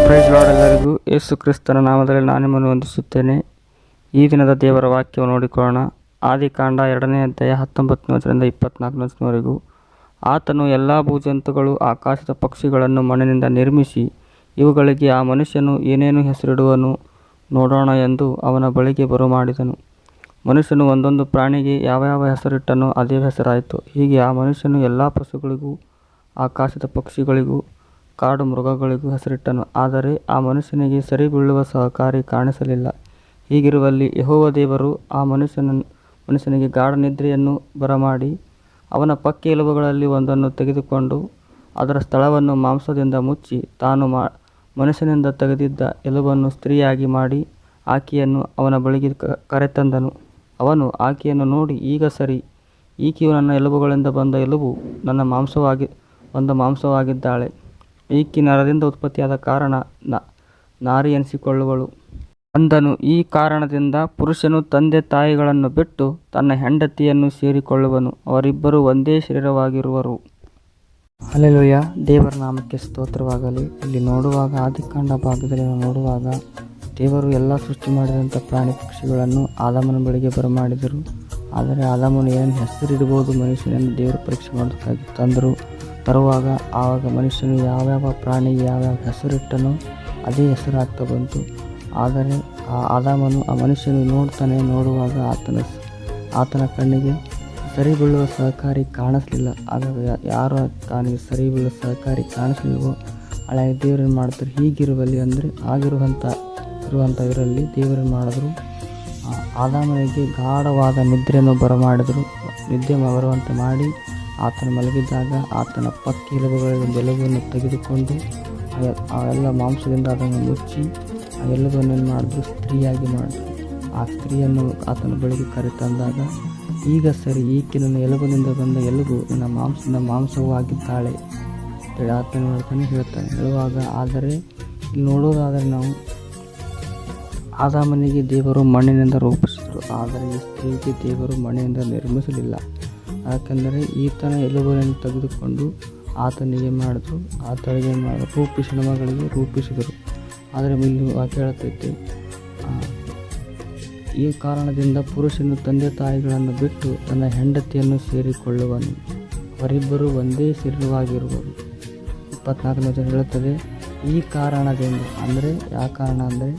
Price lord. ಎಲ್ಲರಿಗೂ ಯೇಸು ಕ್ರಿಸ್ತನ ನಾಮದಲ್ಲಿ ನಾನು ನಿಮ್ಮನ್ನು ವಂದಿಸುತ್ತೇನೆ. ಈ ದಿನದ ದೇವರ ವಾಕ್ಯವನ್ನು ನೋಡಿಕೊಳ್ಳೋಣ. ಆದಿಕಾಂಡ 2ನೇ ಅಧ್ಯಾಯ 19 24 ಆತನು ಎಲ್ಲ ಭೂಜಂತುಗಳು ಆಕಾಶದ ಪಕ್ಷಿಗಳನ್ನು ಮಣ್ಣಿನಿಂದ ನಿರ್ಮಿಸಿ ಇವುಗಳಿಗೆ ಆ ಮನುಷ್ಯನು ಏನೇನು ಹೆಸರಿಡುವನು ನೋಡೋಣ ಎಂದು ಅವನ ಬಳಿಗೆ ಬರಮಾಡಿದನು. ಮನುಷ್ಯನು ಒಂದೊಂದು ಪ್ರಾಣಿಗೆ ಯಾವ ಹೆಸರಿಟ್ಟನೋ ಅದೇ ಹೆಸರಾಯಿತು. ಹೀಗೆ ಆ ಮನುಷ್ಯನು ಎಲ್ಲ ಪಶುಗಳಿಗೂ ಆಕಾಶದ ಪಕ್ಷಿಗಳಿಗೂ ಕಾಡು ಮೃಗಗಳಿಗೂ ಹೆಸರಿಟ್ಟನು. ಆದರೆ ಆ ಮನುಷ್ಯನಿಗೆ ಸರಿಬೀಳುವ ಸಹಕಾರಿ ಕಾಣಿಸಲಿಲ್ಲ. ಹೀಗಿರುವಲ್ಲಿ ಯೆಹೋವ ದೇವರು ಆ ಮನುಷ್ಯನಿಗೆ ಗಾಢ ನಿದ್ರೆಯನ್ನು ಬರಮಾಡಿ ಅವನ ಪಕ್ಕೆ ಎಲುಬುಗಳಲ್ಲಿ ಒಂದನ್ನು ತೆಗೆದುಕೊಂಡು ಅದರ ಸ್ಥಳವನ್ನು ಮಾಂಸದಿಂದ ಮುಚ್ಚಿ ತಾನು ಮನುಷ್ಯನಿಂದ ತೆಗೆದಿದ್ದ ಎಲುಬನ್ನು ಸ್ತ್ರೀಯಾಗಿ ಮಾಡಿ ಆಕೆಯನ್ನು ಅವನ ಬಳಿಗೆ ಕರೆತಂದನು. ಅವನು ಆಕೆಯನ್ನು ನೋಡಿ, ಈಗ ಸರಿ, ಈಕೆಯು ನನ್ನ ಎಲುಬುಗಳಿಂದ ಬಂದ ಎಲುಬು, ನನ್ನ ಮಾಂಸವಾಗಿದ್ದಾಳೆ. ಈಕೆ ನರದಿಂದ ಉತ್ಪತ್ತಿಯಾದ ಕಾರಣ ನಾರಿ ಎನಿಸಿಕೊಳ್ಳುವಳು ಅಂದನು. ಈ ಕಾರಣದಿಂದ ಪುರುಷನು ತಂದೆ ತಾಯಿಗಳನ್ನು ಬಿಟ್ಟು ತನ್ನ ಹೆಂಡತಿಯನ್ನು ಸೇರಿಕೊಳ್ಳುವನು, ಅವರಿಬ್ಬರು ಒಂದೇ ಶರೀರವಾಗಿರುವರು. ಹಲ್ಲೆಲೂಯ. ದೇವರ ನಾಮಕ್ಕೆ ಸ್ತೋತ್ರವಾಗಲಿ. ಇಲ್ಲಿ ನೋಡುವಾಗ ಆದಿಕಾಂಡ ಭಾಗದಲ್ಲಿ ನೋಡುವಾಗ ದೇವರು ಎಲ್ಲ ಸೃಷ್ಟಿ ಮಾಡಿದಂಥ ಪ್ರಾಣಿ ಪಕ್ಷಿಗಳನ್ನು ಆದಾಮನ ಬಳಿಗೆ ಬರಮಾಡಿದರು. ಆದರೆ ಆದಾಮನು ಏನು ಹೆಸರಿಡ್ಬೋದು ಮನುಷ್ಯನನ್ನು ದೇವರು ಪರೀಕ್ಷೆ ಮಾಡೋದಕ್ಕಾಗಿ ತರುವಾಗ ಆವಾಗ ಮನುಷ್ಯನು ಯಾವ್ಯಾವ ಪ್ರಾಣಿಗೆ ಯಾವ್ಯಾವ ಹೆಸರಿಟ್ಟನೋ ಅದೇ ಹೆಸರಾಗ್ತಾ ಬಂತು. ಆದರೆ ಆದಾಮನು ಆ ಮನುಷ್ಯನು ನೋಡುವಾಗ ಆತನ ಕಣ್ಣಿಗೆ ಸರಿ ಬೀಳುವ ಸಹಕಾರಿ ಕಾಣಿಸ್ಲಿಲ್ಲ. ಆದರೆ ಯಾರು ತಾನಿಗೆ ಸರಿ ಬೀಳುವ ಸಹಕಾರಿ ಕಾಣಿಸ್ಲಿಲ್ವೋ ಹಳೆಯ ದೇವರನ್ನು ಮಾಡ್ತಾರೆ. ಹೀಗಿರುವಲ್ಲಿ ಅಂದರೆ ಇರುವಂಥ ಇವರಲ್ಲಿ ದೇವರನ್ನು ಮಾಡಿದ್ರು. ಆದಾಮನಿಗೆ ಗಾಢವಾದ ನಿದ್ರೆಯನ್ನು ಬರಮಾಡಿದರು. ನಿದ್ದೆ ಬರುವಂತೆ ಮಾಡಿ ಆತನ ಮಲಗಿದ್ದಾಗ ಆತನ ಪಕ್ಕಿ ಎಲುಬುಗಳಿಗೆ ಒಂದು ಎಲುಬನ್ನು ತೆಗೆದುಕೊಂಡು ಆ ಎಲ್ಲ ಮಾಂಸದಿಂದ ಅದನ್ನು ಮುಚ್ಚಿ ಆ ಎಲುಬನ್ನು ಏನು ಮಾಡಿದ್ರು, ಸ್ತ್ರೀಯಾಗಿ ಮಾಡಿದ್ರು. ಆ ಸ್ತ್ರೀಯನ್ನು ಆತನ ಬಳಿಗೆ ಕರೆತಂದಾಗ, ಈಗ ಸರಿ, ಈಕೆ ನನ್ನ ಎಲುಬಿನಿಂದ ಬಂದ ಎಲುಬು ನನ್ನ ಮಾಂಸವೂ ಆಗಿದ್ದಾಳೆ ಆತನು ಹೇಳ್ತಾನೆ. ಹೇಳುವಾಗ ಆದರೆ ಇಲ್ಲಿ ನೋಡೋದಾದರೆ ನಾವು ಆದಾಮನಿಗೆ ದೇವರು ಮಣ್ಣಿನಿಂದ ರೂಪಿಸಿದರು. ಆದರೆ ಈ ಸ್ತ್ರೀಗೆ ದೇವರು ಮಣ್ಣಿನಿಂದ ನಿರ್ಮಿಸಲಿಲ್ಲ. ಯಾಕೆಂದರೆ ಈತನ ಎಲುಬನ್ನು ತೆಗೆದುಕೊಂಡು ಆತನಿಗೆ ಮಾಡಿದ್ರು, ಆತನಿಗೆ ರೂಪಿಸಿದ ಮಗಳಿಗೆ ರೂಪಿಸಿದರು. ಆದರೆ ಇಲ್ಲಿ ವಾಕ್ಯ ಹೇಳ್ತೈತೆ, ಈ ಕಾರಣದಿಂದ ಪುರುಷನು ತಂದೆ ತಾಯಿಗಳನ್ನು ಬಿಟ್ಟು ತನ್ನ ಹೆಂಡತಿಯನ್ನು ಸೇರಿಕೊಳ್ಳುವನು, ಅವರಿಬ್ಬರು ಒಂದೇ ಶರೀರವಾಗಿರುವರು. 24 ಹೇಳುತ್ತದೆ, ಈ ಕಾರಣದಿಂದ. ಅಂದರೆ ಯಾವ ಕಾರಣ ಅಂದರೆ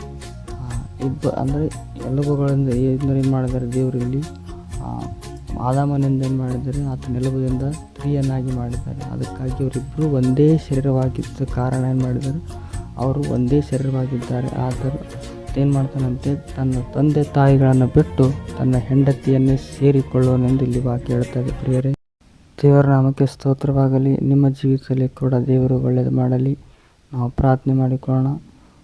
ಎಲುಬುಗಳಿಂದ ಏನು ಮಾಡಿದ್ದಾರೆ ದೇವರು ಇಲ್ಲಿ ಆದಾಮನಿಂದ ಏನು ಮಾಡಿದ್ದಾರೆ, ಆತನ ಎಲುಬುದಿಂದ ಸ್ತ್ರೀಯನ್ನಾಗಿ ಮಾಡಿದ್ದಾರೆ. ಅದಕ್ಕಾಗಿ ಅವರಿಬ್ಬರು ಒಂದೇ ಶರೀರವಾಗಿದ್ದ ಕಾರಣ ಏನು ಮಾಡಿದ್ದಾರೆ, ಅವರು ಒಂದೇ ಶರೀರವಾಗಿದ್ದಾರೆ. ಆದರೂ ಏನು ಮಾಡ್ತಾನಂತೆ, ತನ್ನ ತಂದೆ ತಾಯಿಗಳನ್ನು ಬಿಟ್ಟು ತನ್ನ ಹೆಂಡತಿಯನ್ನೇ ಸೇರಿಕೊಳ್ಳುವನೆಂದು ಇಲ್ಲಿ ವಾಕ್ಯ ಹೇಳ್ತಾರೆ. ಪ್ರಿಯರೇ, ದೇವರ ನಾಮಕ್ಕೆ ಸ್ತೋತ್ರವಾಗಲಿ. ನಿಮ್ಮ ಜೀವಿತದಲ್ಲಿ ಕೂಡ ದೇವರು ಒಳ್ಳೆಯದು ಮಾಡಲಿ. ನಾವು ಪ್ರಾರ್ಥನೆ ಮಾಡಿಕೊಳ್ಳೋಣ.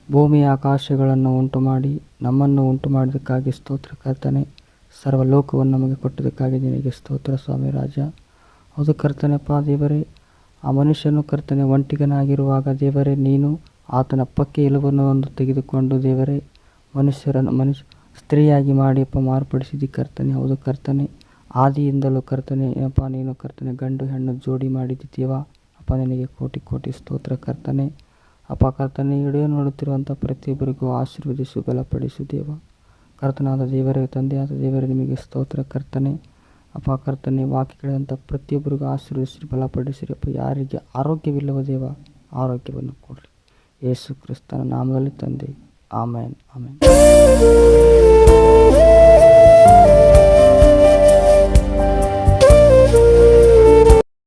ಭೂಮಿಯ ಆಕಾಶಗಳನ್ನು ಉಂಟು ಮಾಡಿ ನಮ್ಮನ್ನು ಉಂಟು ಮಾಡಿದ್ದಕ್ಕಾಗಿ ಸ್ತೋತ್ರ ಕರ್ತನೆ. ಸರ್ವಲೋಕವನ್ನು ನಮಗೆ ಕೊಟ್ಟಿದ್ದಕ್ಕಾಗಿ ನಿನಗೆ ಸ್ತೋತ್ರ ಸ್ವಾಮಿ ರಾಜ. ಹೌದು ಕರ್ತನೆಪ್ಪ ದೇವರೇ, ಆ ಮನುಷ್ಯನು ಕರ್ತನೆ ಒಂಟಿಗನಾಗಿರುವಾಗ ದೇವರೇ ನೀನು ಆತನ ಪಕ್ಕೆ ಎಲುಬನ್ನು ಒಂದು ತೆಗೆದುಕೊಂಡು ದೇವರೇ ಸ್ತ್ರೀಯಾಗಿ ಮಾಡಿ ಮಾರ್ಪಡಿಸಿದಿ ಕರ್ತನೆ. ಹೌದು ಕರ್ತನೆ, ಆದಿಯಿಂದಲೂ ಕರ್ತನೆ ನೀನು ಕರ್ತನೆ ಗಂಡು ಹೆಣ್ಣು ಜೋಡಿ ಮಾಡಿದ್ದೀವ ಅಪ್ಪ. ನಿನಗೆ ಕೋಟಿ ಕೋಟಿ ಸ್ತೋತ್ರ ಕರ್ತನೆ. ಕರ್ತನೆ, ವಿಡಿಯೋ ನೋಡುತ್ತಿರುವಂಥ ಪ್ರತಿಯೊಬ್ಬರಿಗೂ ಆಶೀರ್ವದಿಸು, ಬಲಪಡಿಸು ದೇವ. ಕರ್ತನಾದ ದೇವರೇ, ತಂದೆಯಾದ ದೇವರೇ, ನಿಮಗೆ ಸ್ತೋತ್ರ ಕರ್ತನೆ. ಕರ್ತನೆ, ವಾಕ್ಯಗಳಂಥ ಪ್ರತಿಯೊಬ್ಬರಿಗೂ ಆಶೀರ್ವದಿಸಿರಿ, ಬಲಪಡಿಸಿರಿ ಅಪ್ಪ. ಯಾರಿಗೆ ಆರೋಗ್ಯವಿಲ್ಲವ ದೇವ, ಆರೋಗ್ಯವನ್ನು ಕೊಡ್ರಿ. ಯೇಸು ಕ್ರಿಸ್ತನ ನಾಮದಲ್ಲಿ ತಂದೆ, ಆಮೇನ್ ಆಮೇನ್.